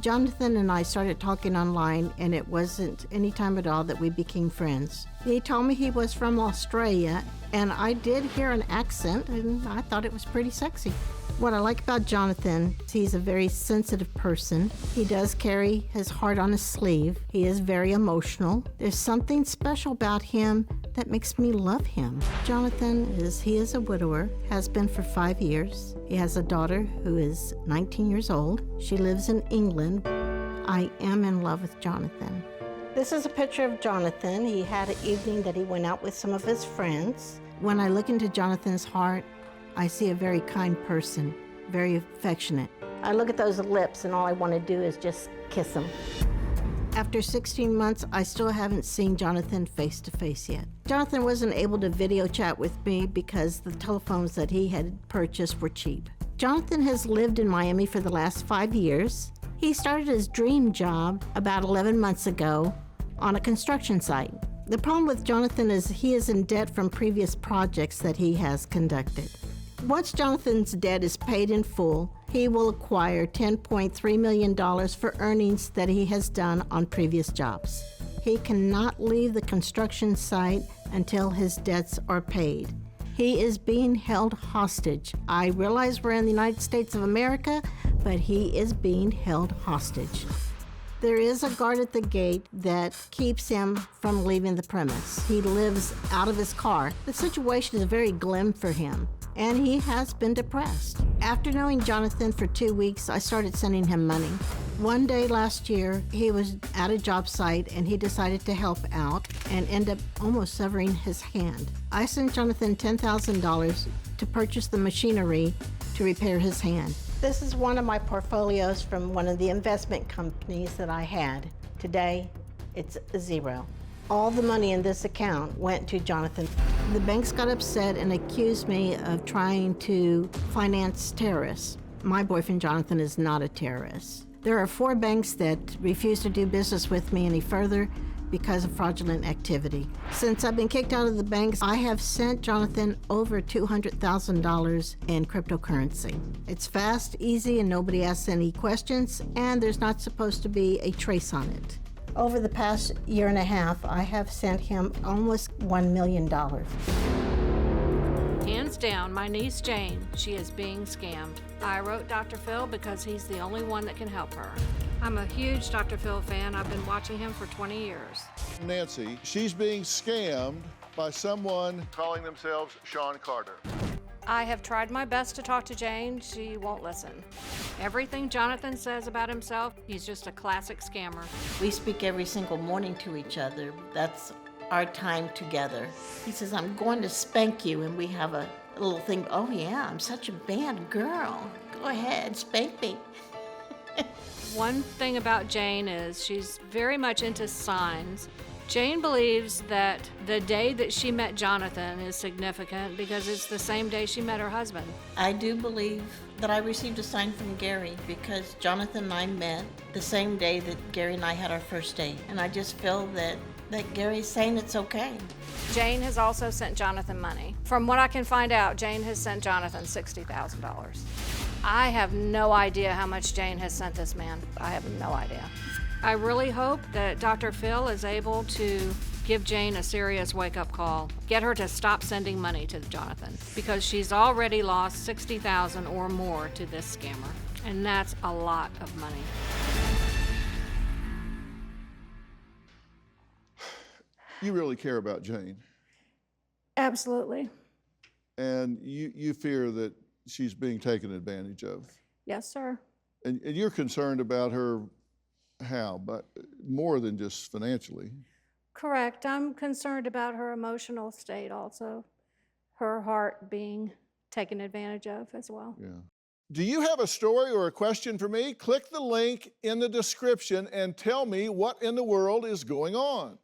Jonathan and I started talking online, and it wasn't any time at all that we became friends. He told me he was from Australia, and I did hear an accent, and I thought it was pretty sexy. What I like about Jonathan is he's a very sensitive person. He does carry his heart on his sleeve. He is very emotional. There's something special about him that makes me love him. Jonathan he is a widower, has been for 5 years. He has a daughter who is 19 years old. She lives in England. I am in love with Jonathan. This is a picture of Jonathan. He had an evening that he went out with some of his friends. When I look into Jonathan's heart, I see a very kind person, very affectionate. I look at those lips and all I want to do is just kiss them. After 16 months, I still haven't seen Jonathan face to face yet. Jonathan wasn't able to video chat with me because the telephones that he had purchased were cheap. Jonathan has lived in Miami for the last 5 years. He started his dream job about 11 months ago on a construction site. The problem with Jonathan is he is in debt from previous projects that he has conducted. Once Jonathan's debt is paid in full, he will acquire $10.3 million for earnings that he has done on previous jobs. He cannot leave the construction site until his debts are paid. He is being held hostage. I realize we're in the United States of America, but he is being held hostage. There is a guard at the gate that keeps him from leaving the premise. He lives out of his car. The situation is very grim for him, and he has been depressed. After knowing Jonathan for 2 weeks, I started sending him money. One day last year, he was at a job site and he decided to help out and end up almost severing his hand. I sent Jonathan $10,000 to purchase the machinery to repair his hand. This is one of my portfolios from one of the investment companies that I had. Today, it's zero. All the money in this account went to Jonathan. The banks got upset and accused me of trying to finance terrorists. My boyfriend Jonathan is not a terrorist. There are 4 banks that refuse to do business with me any further because of fraudulent activity. Since I've been kicked out of the banks, I have sent Jonathan over $200,000 in cryptocurrency. It's fast, easy, and nobody asks any questions, and there's not supposed to be a trace on it. Over the past year and a half, I have sent him almost $1 million. Hands down, my niece Jane, she is being scammed. I wrote Dr. Phil because he's the only one that can help her. I'm a huge Dr. Phil fan. I've been watching him for 20 years. Nancy, she's being scammed by someone calling themselves Sean Carter. I have tried my best to talk to Jane. She won't listen. Everything Jonathan says about himself, he's just a classic scammer. We speak every single morning to each other. That's our time together. He says, I'm going to spank you, and we have a little thing. Oh yeah, I'm such a bad girl. Go ahead, spank me. One thing about Jane is she's very much into signs. Jane believes that the day that she met Jonathan is significant because it's the same day she met her husband. I do believe that I received a sign from Gary because Jonathan and I met the same day that Gary and I had our first date. And I just feel that Gary's saying it's okay. Jane has also sent Jonathan money. From what I can find out, Jane has sent Jonathan $60,000. I have no idea how much Jane has sent this man. I have no idea. I really hope that Dr. Phil is able to give Jane a serious wake-up call. Get her to stop sending money to Jonathan because she's already lost $60,000 or more to this scammer, and that's a lot of money. You really care about Jane. Absolutely. And you fear that she's being taken advantage of. Yes, sir. And you're concerned about her how? But more than just financially. Correct. I'm concerned about her emotional state also. Her heart being taken advantage of as well. Yeah. Do you have a story or a question for me? Click the link in the description and tell me what in the world is going on.